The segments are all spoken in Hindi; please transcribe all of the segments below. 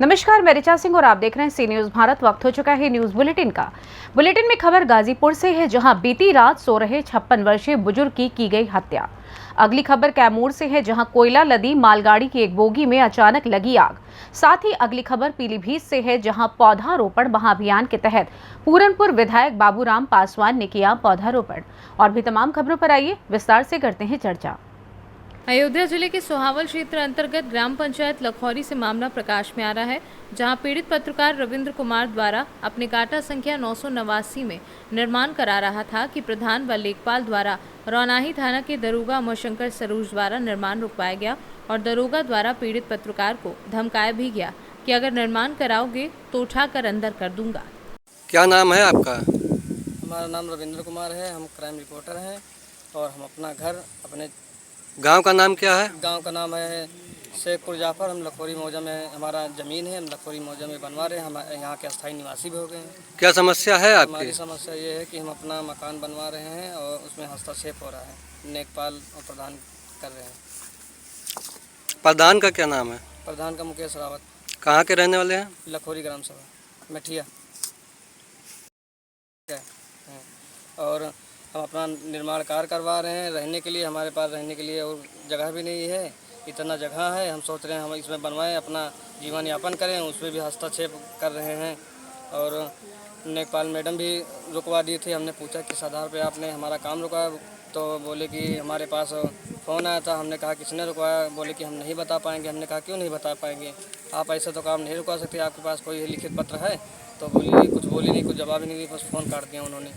नमस्कार, मैं ऋचा सिंह और आप देख रहे हैं सी न्यूज भारत। वक्त हो चुका है न्यूज बुलेटिन का। बुलेटिन में खबर गाजीपुर से है, जहां बीती रात सो रहे 56 वर्षीय बुजुर्ग की गई हत्या। अगली खबर कैमूर से है, जहां कोयला लदी मालगाड़ी की एक बोगी में अचानक लगी आग। साथ ही अगली खबर पीलीभीत से है, जहां पौधारोपण महाअभियान के तहत पूरनपुर विधायक बाबूराम पासवान ने किया पौधारोपण। और भी तमाम खबरों पर आइए विस्तार से करते हैं चर्चा। अयोध्या जिले के सोहावल क्षेत्र अंतर्गत ग्राम पंचायत लखौरी से मामला प्रकाश में आ रहा है, जहां पीड़ित पत्रकार रविंद्र कुमार द्वारा अपने काटा संख्या 989 में निर्माण करा रहा था कि प्रधान व लेखपाल द्वारा रौनाही थाना के दरोगा उमाशंकर सरोज द्वारा निर्माण रुकवाया गया और दरोगा द्वारा पीड़ित पत्रकार को धमकाया भी गया कि अगर निर्माण कराओगे तो उठाकर अंदर कर दूंगा। क्या नाम है आपका? हमारा नाम रविंद्र कुमार है, हम क्राइम रिपोर्टर हैं और हम अपना घर अपने गांव का नाम क्या है? गांव का नाम है शेखपुर जाफर। हम लखौरी मौजा में हमारा ज़मीन है, हम लखौरी मौजा में बनवा रहे हैं। हम यहाँ के अस्थायी निवासी भी हो गए हैं। क्या समस्या है आपकी? हमारी समस्या ये है कि हम अपना मकान बनवा रहे हैं और उसमें हस्तक्षेप हो रहा है, लेखपाल और प्रधान कर रहे हैं। प्रधान का क्या नाम है? प्रधान का मुकेश रावत। कहाँ के रहने वाले हैं? लखौरी ग्राम सभा मठिया। और हम अपना निर्माण कार्य करवा रहे हैं। रहने के लिए हमारे पास रहने के लिए और जगह भी नहीं है। इतना जगह है, हम सोच रहे हैं हम इसमें बनवाएं, अपना जीवन यापन करें। उसमें भी हस्तक्षेप कर रहे हैं और लेखपाल मैडम भी रुकवा दी थी। हमने पूछा किस आधार पे आपने हमारा काम रुकवाया, तो बोले कि हमारे पास फ़ोन आया था। हमने कहा किसने रुकवाया, बोले कि हम नहीं बता पाएंगे। हमने कहा क्यों नहीं बता पाएंगे, आप ऐसे तो काम नहीं रुकवा सकते, आपके पास कोई लिखित पत्र है? तो बोली कुछ बोली नहीं, कुछ जवाब ही नहीं दी, बस फ़ोन काट दिया उन्होंने।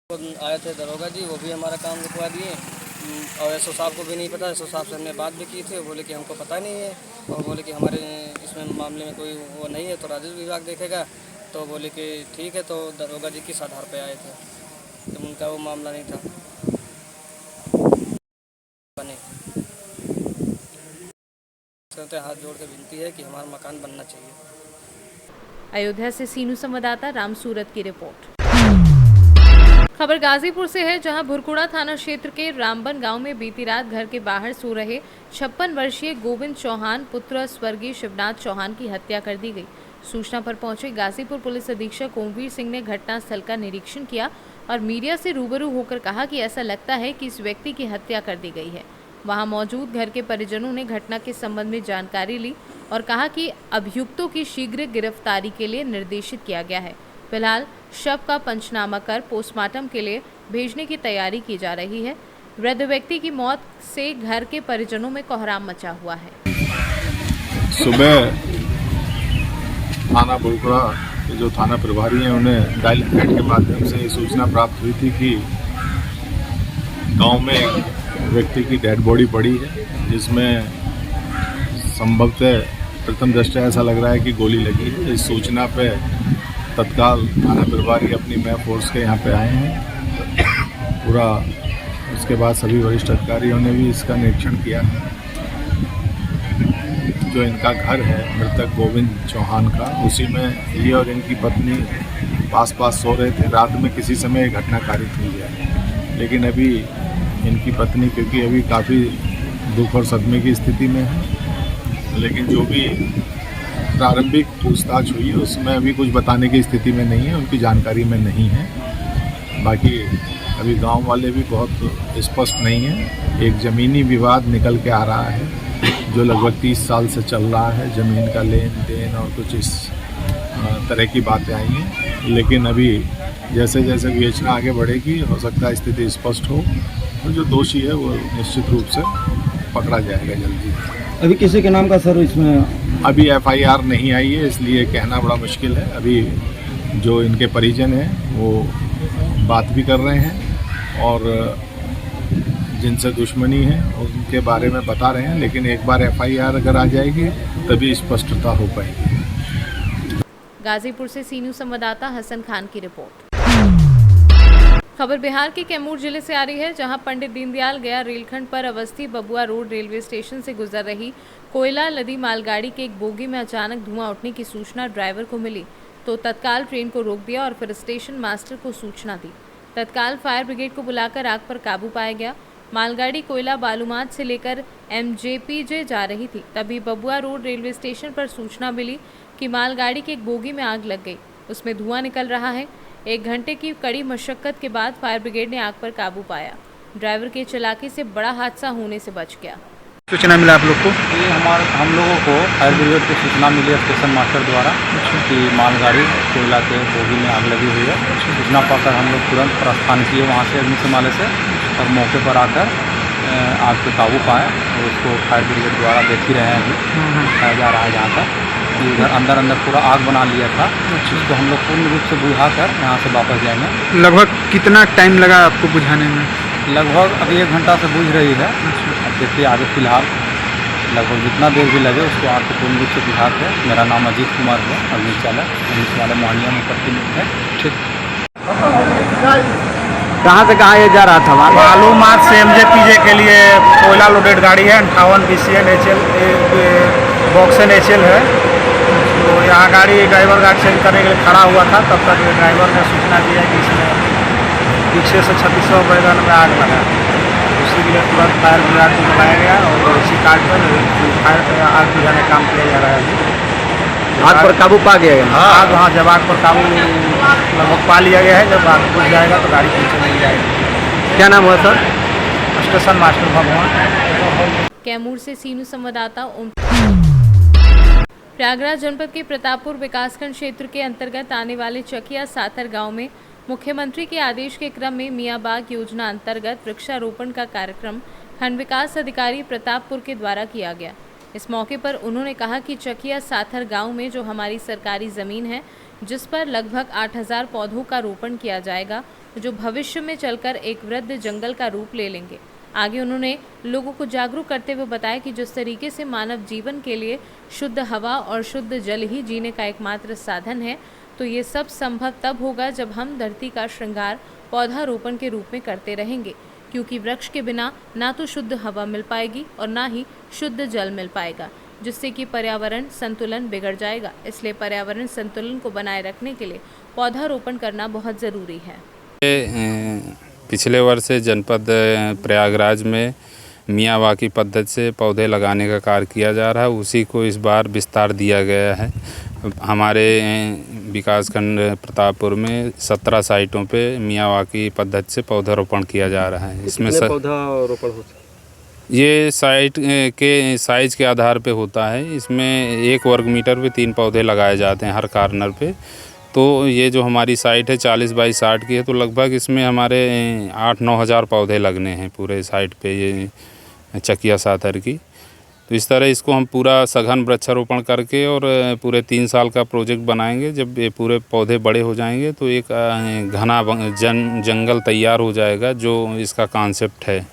आए थे दरोगा जी, वो भी हमारा काम रुकवा दिए और एसओ साहब को भी नहीं पता। एसओ साहब से हमने बात भी की थी, बोले कि हमको पता नहीं है और बोले कि हमारे इसमें मामले में कोई वो नहीं है तो राजस्व विभाग देखेगा। तो बोले कि ठीक है। तो दरोगा जी किस आधार पे आए थे, तो उनका वो मामला नहीं था। बने हाथ जोड़ के विनती है कि हमारा मकान बनना चाहिए। अयोध्या से सीनू संवाददाता राम सूरत की रिपोर्ट। खबर गाजीपुर से है, जहां भुरकुड़ा थाना क्षेत्र के रामबन गांव में बीती रात घर के बाहर सो रहे 56 वर्षीय गोविंद चौहान पुत्र स्वर्गीय शिवनाथ चौहान की हत्या कर दी गई। सूचना पर पहुंचे गाजीपुर पुलिस अधीक्षक ओमवीर सिंह ने घटनास्थल का निरीक्षण किया और मीडिया से रूबरू होकर कहा कि ऐसा लगता है कि इस व्यक्ति की हत्या कर दी गई है। वहां मौजूद घर के परिजनों ने घटना के संबंध में जानकारी ली और कहा कि अभियुक्तों की शीघ्र गिरफ्तारी के लिए निर्देशित किया गया है। फिलहाल शव का पंचनामा कर पोस्टमार्टम के लिए भेजने की तैयारी की जा रही है। वृद्ध व्यक्ति की मौत से घर के परिजनों में कोहराम मचा हुआ है। सुबह थाना भुरकुड़ा के जो थाना प्रभारी हैं, उन्हें डायल हेड के माध्यम से सूचना प्राप्त हुई थी कि गांव में एक व्यक्ति की डेड बॉडी पड़ी है, जिसमें संभवतः प्रथम दृष्टया ऐसा लग रहा है कि गोली लगी है। इस सूचना पे तत्काल थाना प्रभारी अपनी मैं फोर्स के यहाँ पे आए हैं पूरा। उसके बाद सभी वरिष्ठ अधिकारियों ने भी इसका निरीक्षण किया। जो इनका घर है मृतक गोविंद चौहान का, उसी में ये और इनकी पत्नी पास सो रहे थे। रात में किसी समय घटना कारित हुई है, लेकिन अभी इनकी पत्नी क्योंकि अभी काफ़ी दुख और सदमे की स्थिति में है, लेकिन जो भी प्रारंभिक पूछताछ हुई है उसमें अभी कुछ बताने की स्थिति में नहीं है, उनकी जानकारी में नहीं है। बाकी अभी गांव वाले भी बहुत स्पष्ट नहीं है। एक ज़मीनी विवाद निकल के आ रहा है जो लगभग 30 साल से चल रहा है, ज़मीन का लेन देन और कुछ इस तरह की बातें आई हैं। लेकिन अभी जैसे जैसे विवेचना आगे बढ़ेगी, हो सकता है स्थिति स्पष्ट हो और जो दोषी है वो निश्चित रूप से पकड़ा जाएगा जल्दी। अभी किसी के नाम का सर इसमें अभी एफआईआर नहीं आई है, इसलिए कहना बड़ा मुश्किल है। अभी जो इनके परिजन हैं वो बात भी कर रहे हैं और जिनसे दुश्मनी है उनके बारे में बता रहे हैं, लेकिन एक बार एफआईआर अगर आ जाएगी तभी स्पष्टता हो पाएगी। गाजीपुर से सीनू संवाददाता हसन खान की रिपोर्ट। खबर बिहार के कैमूर जिले से आ रही है, जहां पंडित दीनदयाल गया रेलखंड पर अवस्थी बबुआ रोड रेलवे स्टेशन से गुजर रही कोयला लदी मालगाड़ी के एक बोगी में अचानक धुआं उठने की सूचना ड्राइवर को मिली तो तत्काल ट्रेन को रोक दिया और फिर स्टेशन मास्टर को सूचना दी। तत्काल फायर ब्रिगेड को बुलाकर आग पर काबू पाया गया। मालगाड़ी कोयला बालूमाथ से लेकर MJPJ जा रही थी। तभी बबुआ रोड रेलवे स्टेशन पर सूचना मिली कि मालगाड़ी के एक बोगी में आग लग गई। उसमें धुआं निकल रहा है। 1 घंटे की कड़ी मशक्कत के बाद फायर ब्रिगेड ने आग पर काबू पाया। ड्राइवर के चालाकी से बड़ा हादसा होने से बच गया। सूचना मिला आप लोग को? ये हम लोगों को फायर ब्रिगेड की सूचना मिली है स्टेशन मास्टर द्वारा कि मालगाड़ी कोयला के बोगी में आग लगी हुई है। सूचना पाकर हम लोग तुरंत प्रस्थान किए वहाँ से अग्निशमन से और मौके पर आकर आग पे काबू पाए और उसको फायर ब्रिगेड द्वारा देख ही रहे हैं अभी बताया जा रहा है जहाँ तक उधर अंदर पूरा आग बना लिया था। उसको हम लोग पूर्ण रूप से बुझा कर यहाँ से वापस जाएंगे। लगभग कितना टाइम लगा आपको बुझाने में? लगभग अभी 1 घंटा से बुझ रही है। अब देखिए आगे फिलहाल लगभग जितना देर भी लगे उसको आग को पूर्ण रूप से बुझा के। मेरा नाम अजीत कुमार है, अग्निशमन मोहनिया में प्रतिनिधि है। ठीक। कहाँ से कहाँ ये जा रहा था? बालूमाथ से MJPJ के लिए कोयला लोडेड गाड़ी है। 58 BCN HL बॉक्सन HL है। तो यहाँ ड्राइवर गाड़ी चेंज करने के लिए खड़ा हुआ था। तब तक ड्राइवर ने सूचना दिया कि इसमें पीछे से 3600 बैगन में आग लगा। उसी के लिए तुरंत फायर ब्रिगेड को बुलाया गया और इसी कार्ड पर फायर आग बुझाने का काम किया जा रहा है। आग पर काबू पा गया है? आग हाँ, जब आग पर काबू लगभग पा लिया गया है। जब आग बुझ जाएगा तो गाड़ी पीछे नहीं जाएगी। क्या नाम हुआ सर? स्टेशन मास्टर भगवान। कैमूर से सीनू संवाददाता ओम। प्रयागराज जनपद के प्रतापपुर विकासखंड क्षेत्र के अंतर्गत आने वाले चकिया साथर गांव में मुख्यमंत्री के आदेश के क्रम में मियाँ बाग योजना अंतर्गत वृक्षारोपण का कार्यक्रम खंड विकास अधिकारी प्रतापपुर के द्वारा किया गया। इस मौके पर उन्होंने कहा कि चकिया साथर गांव में जो हमारी सरकारी ज़मीन है, जिस पर लगभग 8000 पौधों का रोपण किया जाएगा, जो भविष्य में चलकर एक वृद्ध जंगल का रूप ले लेंगे। आगे उन्होंने लोगों को जागरूक करते हुए बताया कि जिस तरीके से मानव जीवन के लिए शुद्ध हवा और शुद्ध जल ही जीने का एकमात्र साधन है, तो ये सब संभव तब होगा जब हम धरती का श्रृंगार पौधारोपण के रूप में करते रहेंगे, क्योंकि वृक्ष के बिना ना तो शुद्ध हवा मिल पाएगी और ना ही शुद्ध जल मिल पाएगा, जिससे कि पर्यावरण संतुलन बिगड़ जाएगा। इसलिए पर्यावरण संतुलन को बनाए रखने के लिए पौधारोपण करना बहुत ज़रूरी है। पिछले वर्ष जनपद प्रयागराज में मियाँ बाग की पद्धति से पौधे लगाने का कार्य किया जा रहा है, उसी को इस बार विस्तार दिया गया है। हमारे विकासखंड प्रतापपुर में 17 साइटों पे मियाँ बाग की पद्धति से पौधारोपण किया जा रहा है। इसमें पौधारोपण होता है? ये साइट के साइज़ के आधार पे होता है। इसमें 1 वर्ग मीटर पे 3 पौधे लगाए जाते हैं हर कार्नर पे। तो ये जो हमारी साइट है 40 बाई 60 की है, तो लगभग इसमें हमारे 8-9 हज़ार पौधे लगने हैं पूरे साइट पे ये चकिया साथर की। तो इस तरह इसको हम पूरा सघन वृक्षारोपण करके और पूरे 3 साल का प्रोजेक्ट बनाएंगे। जब ये पूरे पौधे बड़े हो जाएंगे तो एक घना जंगल तैयार हो जाएगा, जो इसका कॉन्सेप्ट है।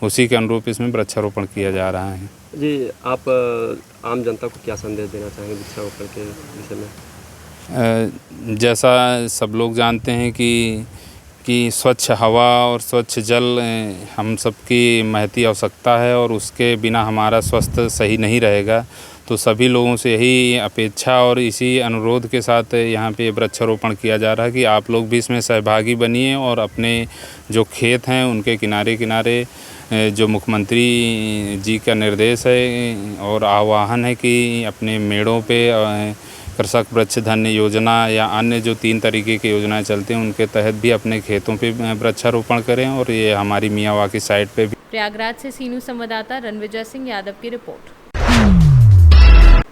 उसी के अनुरूप इसमें वृक्षारोपण किया जा रहा है। जी, आप आम जनता को क्या संदेश देना चाहेंगे वृक्षारोपण के विषय में? जैसा सब लोग जानते हैं कि स्वच्छ हवा और स्वच्छ जल हम सबकी महती आवश्यकता है, और उसके बिना हमारा स्वास्थ्य सही नहीं रहेगा। तो सभी लोगों से यही अपेक्षा और इसी अनुरोध के साथ यहाँ पे वृक्षारोपण किया जा रहा है कि आप लोग भी इसमें सहभागी बनिए और अपने जो खेत हैं उनके किनारे किनारे जो मुख्यमंत्री जी का निर्देश है और आह्वान है कि अपने मेड़ों पे कृषक वृक्ष धन्य योजना या अन्य जो 3 तरीके की योजनाएं चलती हैं उनके तहत भी अपने खेतों पे वृक्षारोपण करें। और ये हमारी मियाँ बाग की साइट पे भी। प्रयागराज से सीनू संवाददाता रणविजय सिंह यादव की रिपोर्ट।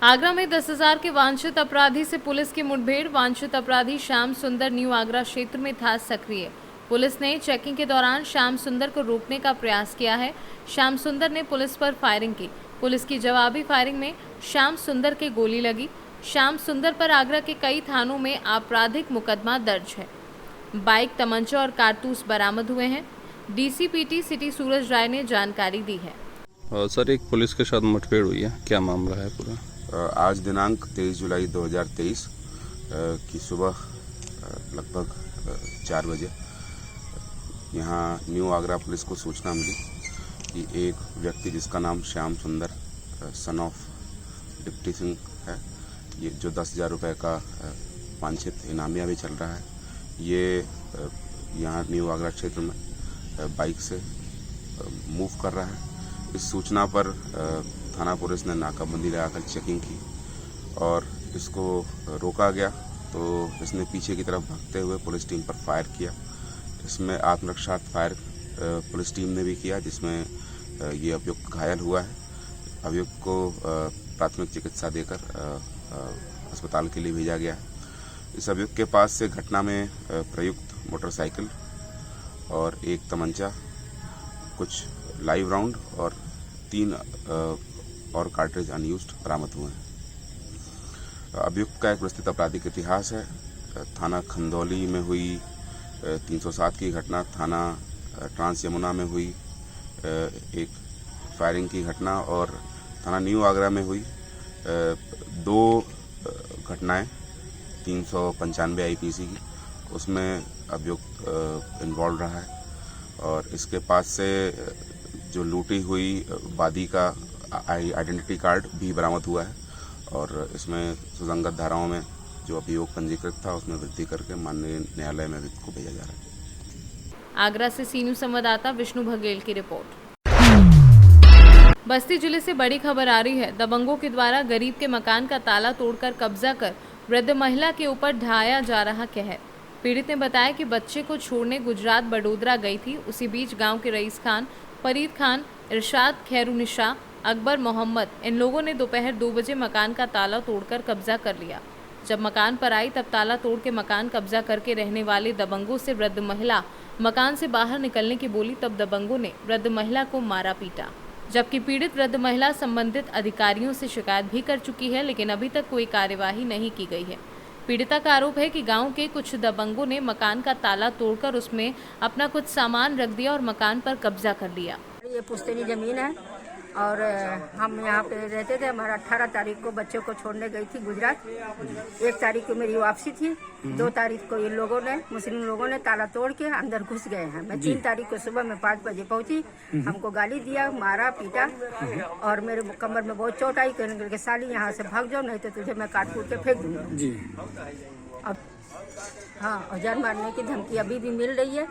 आगरा में 10,000 के वांछित अपराधी से पुलिस की मुठभेड़। वांछित अपराधी श्याम सुंदर न्यू आगरा क्षेत्र में था सक्रिय। पुलिस ने चेकिंग के दौरान श्याम सुंदर को रोकने का प्रयास किया है। श्याम सुंदर ने पुलिस पर फायरिंग की। पुलिस की जवाबी फायरिंग में श्याम सुंदर के गोली लगी। श्याम सुंदर पर आगरा के कई थानों में आपराधिक मुकदमा दर्ज है। बाइक, तमंचा और कारतूस बरामद हुए हैं। डीसीपीटी सिटी सूरज राय ने जानकारी दी है। सर, एक पुलिस के साथ मुठभेड़ हुई है, क्या मामला है पूरा? आज दिनांक 23 जुलाई 2023 की सुबह लगभग 4 बजे यहाँ न्यू आगरा पुलिस को सूचना मिली कि एक व्यक्ति जिसका नाम श्याम सुंदर सन ऑफ डिप्टी सिंह है, ये जो 10,000 रुपये का वांछित इनामिया भी चल रहा है, ये यहाँ न्यू आगरा क्षेत्र में बाइक से मूव कर रहा है। इस सूचना पर थाना पुलिस ने नाकाबंदी लगाकर चेकिंग की और इसको रोका गया, तो इसने पीछे की तरफ भागते हुए पुलिस टीम पर फायर किया। इसमें आत्मरक्षार्थ फायर पुलिस टीम ने भी किया, जिसमें ये अभियुक्त घायल हुआ है। अभियुक्त को प्राथमिक चिकित्सा देकर अस्पताल के लिए भेजा गया है। इस अभियुक्त के पास से घटना में प्रयुक्त मोटरसाइकिल और एक तमंचा, कुछ लाइव राउंड और 3 और कार्ट्रिज अनयूज्ड बरामद हुए हैं। अभियुक्त का एक विस्तृत आपराधिक इतिहास है। थाना खंदौली में हुई 307 की घटना, थाना ट्रांस यमुना में हुई एक फायरिंग की घटना और थाना न्यू आगरा में हुई 2 घटनाएं 395 आईपीसी की, उसमें अभियुक्त इन्वॉल्व रहा है। और इसके पास से जो लूटी हुई वादी का आइडेंटिटी कार्ड भी बरामद हुआ है और इसमें सुसंगत धाराओं में जो अभियोग पंजीकृत था उसमें वृद्धि करके माननीय न्यायालय में अभियुक्त को भेजा जा रहा है। आगरा से सी न्यूज़ संवाददाता विष्णु बघेल की रिपोर्ट। बस्ती जिले से बड़ी खबर आ रही है। दबंगों के द्वारा गरीब के मकान का ताला तोड़कर कब्जा कर वृद्ध महिला के ऊपर ढाया जा रहा कहर। पीड़ित ने बताया कि बच्चे को छोड़ने गुजरात बडोदरा गई थी। उसी बीच गांव के रईस खान, फरीद खान, इरशाद खैरुनिशा, अकबर मोहम्मद, इन लोगों ने दोपहर 2 बजे मकान का ताला तोड़कर कब्जा कर लिया। जब मकान पर आई तब ताला तोड़ के मकान कब्जा करके रहने वाले दबंगों से वृद्ध महिला मकान से बाहर निकलने की बोली, तब दबंगों ने वृद्ध महिला को मारा पीटा। जबकि पीड़ित वृद्ध महिला संबंधित अधिकारियों से शिकायत भी कर चुकी है, लेकिन अभी तक कोई कार्यवाही नहीं की गई है। पीड़िता का आरोप है कि गांव के कुछ दबंगों ने मकान का ताला तोड़कर उसमें अपना कुछ सामान रख दिया और मकान पर कब्जा कर लिया। ये पुश्तैनी जमीन है और हम यहाँ पे रहते थे। हमारा 18 तारीख को बच्चों को छोड़ने गई थी गुजरात। 1 तारीख को मेरी वापसी थी। 2 तारीख को ये लोगों ने, मुस्लिम लोगों ने ताला तोड़ के अंदर घुस गए हैं। मैं 3 तारीख को सुबह में 5 बजे पहुंची। हमको गाली दिया, मारा पीटा और मेरे कमर में बहुत चोट आई। कहने लगे साली यहाँ से भाग जाओ, नहीं तो तुझे मैं काट कूट के फेंक दूंगा। अब हाँ, और जान मारने की धमकी अभी भी मिल रही है।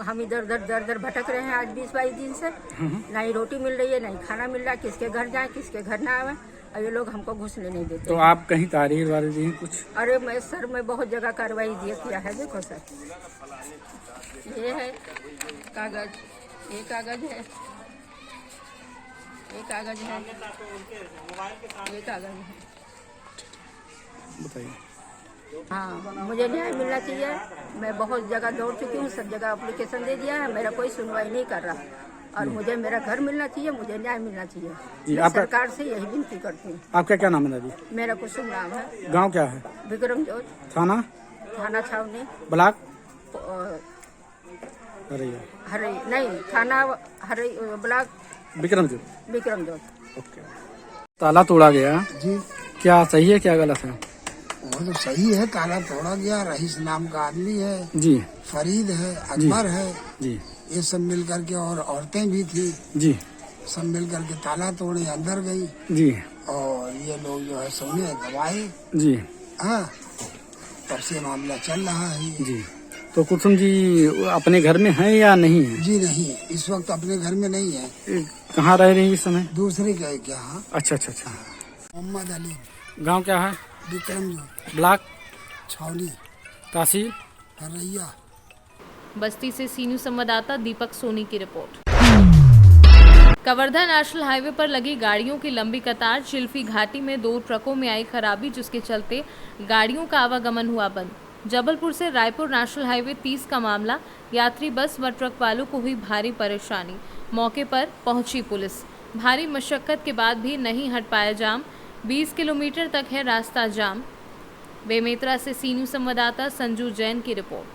हम इधर उधर दर दर भटक रहे हैं आज 20-22 दिन से। ना ही रोटी मिल रही है, ना ही खाना मिल रहा है। किसके घर जाए, किसके घर ना आवे, और ये लोग हमको घुसने नहीं देते। तो आप कहीं तारीख वारी दी कुछ? अरे मैं सर, मैं बहुत जगह कार्रवाई किया है। देखो सर, ये है कागज, ये कागज है, ये कागज है, ये कागज है। बताइए। हाँ, मुझे न्याय मिलना चाहिए। मैं बहुत जगह दौड़ चुकी हूँ, सब जगह एप्लीकेशन दे दिया है, मेरा कोई सुनवाई नहीं कर रहा। और मुझे मेरा घर मिलना चाहिए, मुझे न्याय मिलना चाहिए। मैं सरकार से यही विनती करती हूँ। आपका क्या नाम है दादी? मेरा कुसुम नाम है। गांव क्या है? विक्रम जोत। थाना? थाना छावनी। ब्लॉक? हरई नहीं, थाना हरई, ब्लॉक विक्रम जोत। विक्रम जोत। ओके। ताला तोड़ा गया जी, क्या सही है क्या गलत है? वो तो सही है, ताला तोड़ा गया। रईस नाम का आदमी है जी, फरीद है, अकबर है जी, ये सब मिल करके, और औरतें भी थी जी, सब मिल करके ताला तोड़े, अंदर गई जी, और ये लोग जो है सोने दबाए जी। हाँ, तब से मामला चल रहा है जी। तो कुसुम जी अपने घर में हैं या नहीं है? जी नहीं, इस वक्त अपने घर में नहीं है। कहाँ रह रही है इस समय? दूसरे का क्या? हाँ। अच्छा अच्छा अच्छा। मोहम्मद अली। गांव क्या है? विक्रम जोत। ब्लॉक? छावनी। तहसील? हरैया। बस्ती से सी न्यूज़ संवाददाता दीपक सोनी की रिपोर्ट। कवर्धा नेशनल हाईवे पर लगी गाड़ियों की लंबी कतार। चिल्फी घाटी में 2 ट्रकों में आई खराबी, जिसके चलते गाड़ियों का आवागमन हुआ बंद। जबलपुर से रायपुर नेशनल हाईवे 30 का मामला। यात्री बस व ट्रक वालों को हुई भारी परेशानी। मौके पर पहुंची पुलिस। भारी मशक्कत के बाद भी नहीं हट पाया जाम। 20 किलोमीटर तक है रास्ता जाम। बेमेतरा से सी न्यूज़ संवाददाता संजू जैन की रिपोर्ट।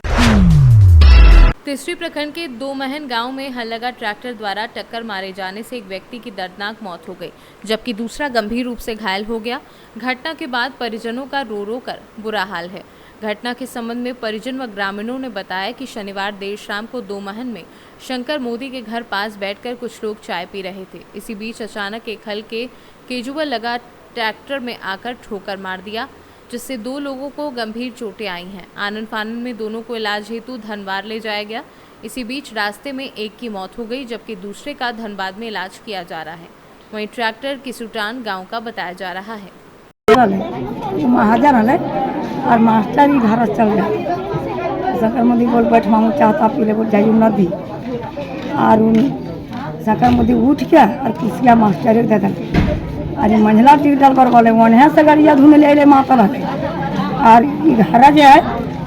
तिसरी प्रखंड के 2 महन गांव में हल लगा ट्रैक्टर द्वारा टक्कर मारे जाने से एक व्यक्ति की दर्दनाक मौत हो गई, जबकि दूसरा गंभीर रूप से घायल हो गया। घटना के बाद परिजनों का रो रो कर बुरा हाल है। घटना के संबंध में परिजन व ग्रामीणों ने बताया कि शनिवार देर शाम को 2 महन में शंकर मोदी के घर पास बैठकर कुछ लोग चाय पी रहे थे। इसी बीच अचानक एक हल के केजुअल लगा ट्रैक्टर में आकर ठोकर मार दिया, जिससे 2 लोगों को गंभीर चोटें आई हैं। आनन फानन में दोनों को इलाज हेतु धनवार ले जाया गया। इसी बीच रास्ते में एक की मौत हो गई जबकि दूसरे का धनबाद में इलाज किया जा रहा है। वहीं ट्रैक्टर किसुटान गांव का बताया जा रहा है। महाजन है और मास्टर ही घर चल गया सकर मोदी बोल बैठ मामू चाहता पी ले बोल जाइए नदी और सकर मोदी उठ गया और किसिया मास्टर दे दल अरे मंझला टिकटल पर बोले वहाँ से गाड़िया धुने ले माता रहे और घर जो है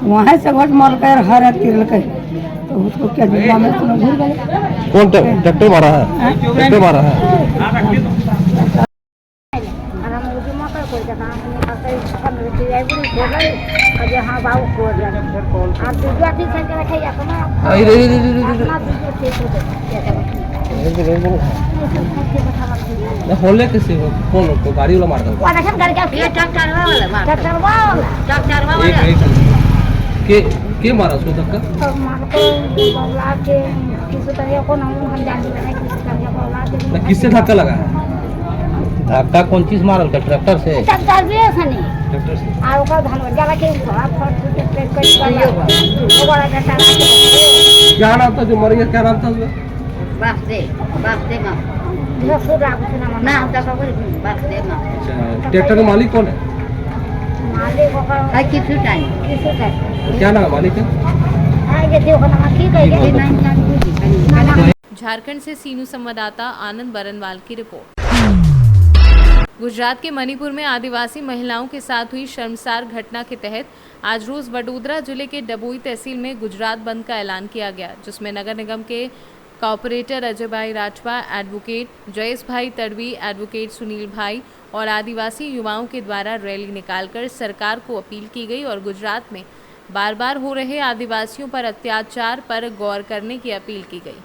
वहाँ से घोट मार कर हर तिरल के तो उसको क्या जुम्मा में घूर गए। कौन ट्रैक्टर मारा है? ट्रैक्टर मारा है। होले किसी कौन तो गाड़ी वाला मारता के मारा उसको धक्का? किससे धक्का लगा है? धक्का कौन चीज मारा? ट्रैक्टर से? ट्रैक्टर से। क्या नाम था जो मर गया? क्या नाम था उसका? ट्रैक्टर का मालिक कौन है? क्या नाम है मालिक का? झारखंड से सीनू संवाददाता आनंद बरनवाल की रिपोर्ट। गुजरात के मणिपुर में आदिवासी महिलाओं के साथ हुई शर्मसार घटना के तहत आज रोज वडोदरा जिले के डबोई तहसील में गुजरात बंद का ऐलान किया गया, जिसमें नगर निगम के कॉर्पोरेटर अजय भाई राठवा, एडवोकेट जयेश भाई तड़वी, एडवोकेट सुनील भाई और आदिवासी युवाओं के द्वारा रैली निकालकर सरकार को अपील की गई और गुजरात में बार बार हो रहे आदिवासियों पर अत्याचार पर गौर करने की अपील की गई।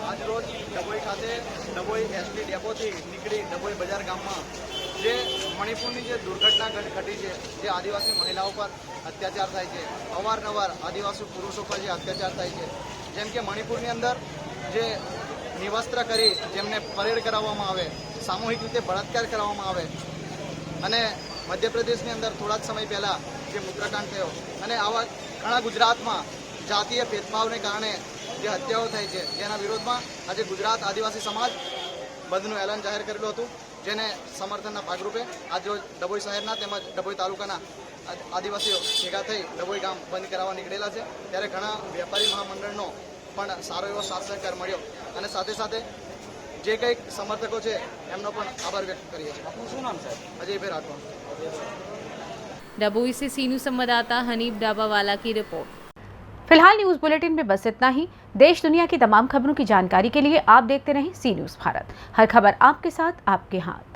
आज रोज डबोई खाते डबोई एसटी डेपोથી નીકળી ડબોઈ બજાર ગામમાં જે મણિપુરની જે દુર્ઘટના ઘટી છે, જે આદિવાસી મહિલાઓ પર અત્યાચાર થાય છે, અવારનવાર આદિવાસી પુરુષો પર જે અત્યાચાર થાય છે, જેમ કે મણિપુરની અંદર જે નિવસ્ત્ર કરી જેમને પરેડ કરાવવામાં આવે, સામૂહિક રીતે બળાત્કાર કરવામાં આવે અને મધ્યપ્રદેશની અંદર થોડા જ સમય પહેલાં જે મુદ્રાકાંડ થયો અને આવા ઘણા ગુજરાતમાં જાતીય ભેદભાવને કારણે જે હત્યાઓ થઈ છે, જેના વિરોધમાં આજે ગુજરાત આદિવાસી સમાજ બંધનું એલાન જાહેર કરેલું હતું, જેને સમર્થનના ભાગરૂપે આજ રોજ ડભોઈ શહેરના તેમજ ડભોઈ તાલુકાના આદિવાસીઓ ભેગા થઈ ડભોઈ ગામ બંધ કરાવવા નીકળેલા છે। ત્યારે ઘણા વેપારી મહામંડળનો પણ સારો એવો સાથ સહકાર મળ્યો અને સાથે સાથે જે કંઈક સમર્થકો છે એમનો પણ આભાર વ્યક્ત કરીએ છીએ। આપનું શું નામ સાહેબ? અજયભાઈ રાઠવા। डबोई से सीनू संवाददाता हनीफ डाबावाला की रिपोर्ट। फिलहाल न्यूज बुलेटिन में बस इतना ही। देश दुनिया की तमाम खबरों की जानकारी के लिए आप देखते रहें सी न्यूज़ भारत। हर खबर आपके साथ, आपके हाथ।